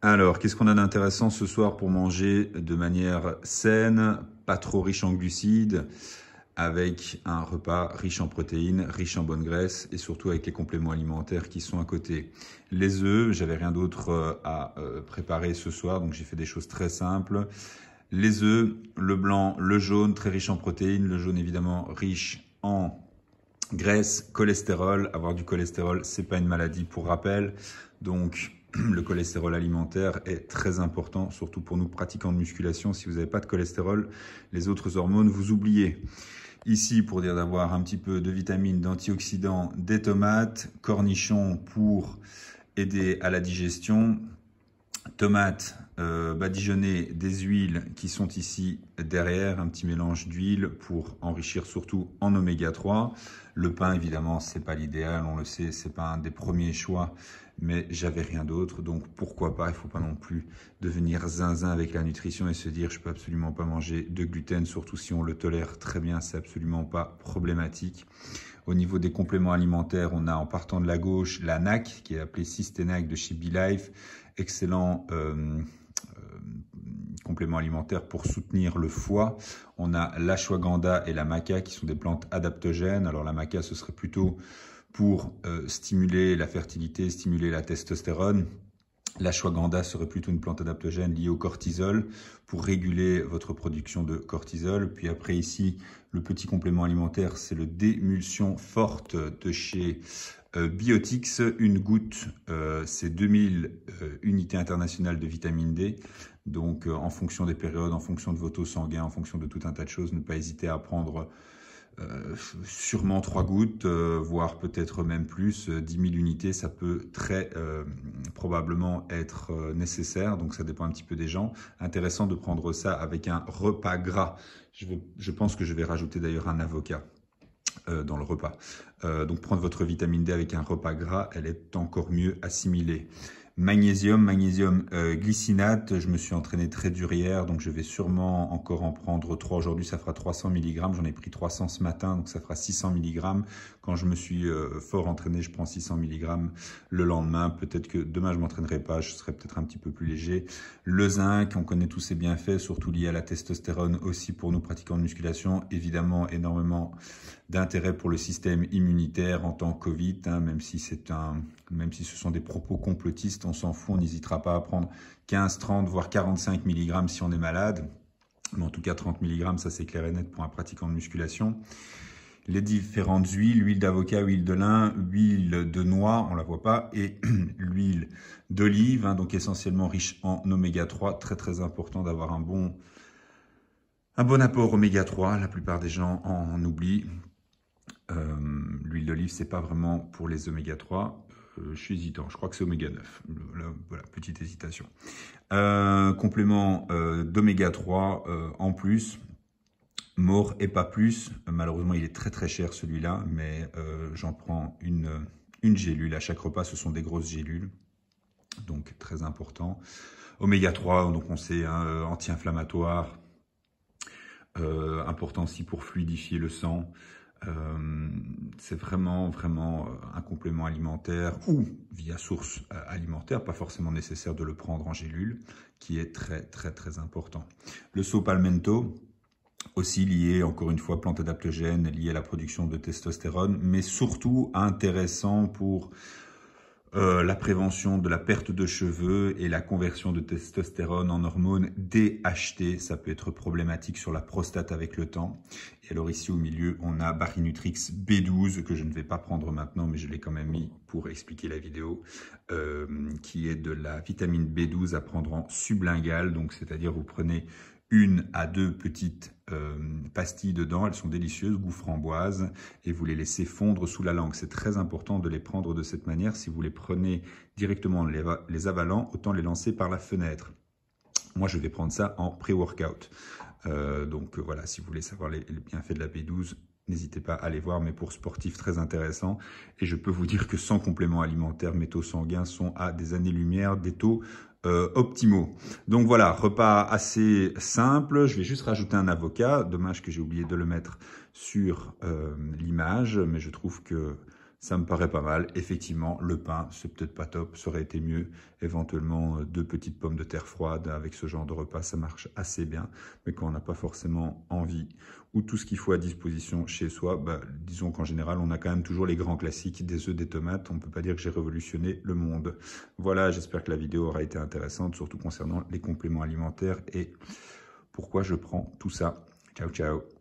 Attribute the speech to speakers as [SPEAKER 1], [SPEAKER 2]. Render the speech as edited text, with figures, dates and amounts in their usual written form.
[SPEAKER 1] Alors, qu'est-ce qu'on a d'intéressant ce soir pour manger de manière saine, pas trop riche en glucides, avec un repas riche en protéines, riche en bonnes graisses et surtout avec les compléments alimentaires qui sont à côté. Les œufs, j'avais rien d'autre à préparer ce soir, donc j'ai fait des choses très simples. Les œufs, le blanc, le jaune, très riche en protéines, le jaune évidemment riche en graisse, cholestérol. Avoir du cholestérol, c'est pas une maladie pour rappel, donc le cholestérol alimentaire est très important, surtout pour nous pratiquants de musculation. Si vous n'avez pas de cholestérol, les autres hormones, vous oubliez. Ici, pour dire d'avoir un petit peu de vitamines, d'antioxydants, des tomates, cornichons pour aider à la digestion, tomates badigeonnées, des huiles qui sont ici derrière, un petit mélange d'huile pour enrichir surtout en oméga 3. Le pain, évidemment, c'est pas l'idéal, on le sait, c'est pas un des premiers choix, mais j'avais rien d'autre, donc pourquoi pas. Il faut pas non plus devenir zinzin avec la nutrition et se dire je peux absolument pas manger de gluten, surtout si on le tolère très bien, c'est absolument pas problématique. Au niveau des compléments alimentaires, on a en partant de la gauche la NAC, qui est appelée Cystenac de chez BeLife, excellent compléments alimentaires pour soutenir le foie. On a l'ashwagandha et la maca qui sont des plantes adaptogènes. Alors la maca, ce serait plutôt pour stimuler la fertilité, stimuler la testostérone. L'ashwagandha serait plutôt une plante adaptogène liée au cortisol pour réguler votre production de cortisol. Puis après ici, le petit complément alimentaire, c'est le d'émulsion forte de chez Biotix. Une goutte, c'est 2000 unités internationales de vitamine D. Donc en fonction des périodes, en fonction de vos taux sanguins, en fonction de tout un tas de choses, ne pas hésiter à prendre sûrement 3 gouttes, voire peut-être même plus, 10 000 unités, ça peut très probablement être nécessaire, donc ça dépend un petit peu des gens. Intéressant de prendre ça avec un repas gras. Je pense que je vais rajouter d'ailleurs un avocat dans le repas. Donc prendre votre vitamine D avec un repas gras, elle est encore mieux assimilée. Magnésium glycinate, je me suis entraîné très dur hier, donc je vais sûrement encore en prendre 3 aujourd'hui, ça fera 300 mg, j'en ai pris 300 ce matin, donc ça fera 600 mg. Quand je me suis fort entraîné, je prends 600 mg le lendemain, peut-être que demain je m'entraînerai pas, je serai peut-être un petit peu plus léger. Le zinc, on connaît tous ses bienfaits, surtout liés à la testostérone aussi pour nous pratiquants de musculation, évidemment énormément d'intérêt pour le système immunitaire en temps Covid, hein, même si ce sont des propos complotistes, on s'en fout, on n'hésitera pas à prendre 15, 30, voire 45 mg si on est malade. Mais en tout cas, 30 mg, ça c'est clair et net pour un pratiquant de musculation. Les différentes huiles, huile d'avocat, huile de lin, huile de noix, on la voit pas, et l'huile d'olive, hein, donc essentiellement riche en oméga 3. Très très important d'avoir un bon apport oméga 3. La plupart des gens en oublient. L'huile d'olive, c'est pas vraiment pour les oméga 3. Je suis hésitant, je crois que c'est oméga 9. Voilà, petite hésitation. Complément d'oméga 3 en plus. More et pas plus. Malheureusement, il est très très cher celui-là, mais j'en prends une gélule à chaque repas. Ce sont des grosses gélules, donc très important. Oméga 3, donc on sait, hein, anti-inflammatoire, important aussi pour fluidifier le sang. C'est vraiment un complément alimentaire ou via source alimentaire, pas forcément nécessaire de le prendre en gélule, qui est très important. Le saut palmetto, aussi lié, encore une fois, plante adaptogène, lié à la production de testostérone, mais surtout intéressant pour la prévention de la perte de cheveux et la conversion de testostérone en hormone DHT. Ça peut être problématique sur la prostate avec le temps. Et alors ici au milieu, on a Barinutrix B12 que je ne vais pas prendre maintenant, mais je l'ai quand même mis pour expliquer la vidéo, qui est de la vitamine B12 à prendre en sublingual. Donc c'est-à-dire vous prenez 1 à 2 petites pastilles dedans, elles sont délicieuses, goût framboise, et vous les laissez fondre sous la langue. C'est très important de les prendre de cette manière. Si vous les prenez directement les avalant, autant les lancer par la fenêtre. Moi, je vais prendre ça en pré-workout. Donc voilà, si vous voulez savoir les bienfaits de la B12, n'hésitez pas à aller voir, mais pour sportifs, très intéressant. Et je peux vous dire que sans complément alimentaire, mes taux sanguins sont à des années-lumière des taux optimaux. Donc voilà, repas assez simple. Je vais juste rajouter un avocat. Dommage que j'ai oublié de le mettre sur l'image, mais je trouve que Ça me paraît pas mal. Effectivement, le pain, c'est peut-être pas top. Ça aurait été mieux. Éventuellement, 2 petites pommes de terre froides avec ce genre de repas, ça marche assez bien. Mais quand on n'a pas forcément envie ou tout ce qu'il faut à disposition chez soi, disons qu'en général, on a quand même toujours les grands classiques des œufs, des tomates. On ne peut pas dire que j'ai révolutionné le monde. Voilà, j'espère que la vidéo aura été intéressante, surtout concernant les compléments alimentaires et pourquoi je prends tout ça. Ciao, ciao.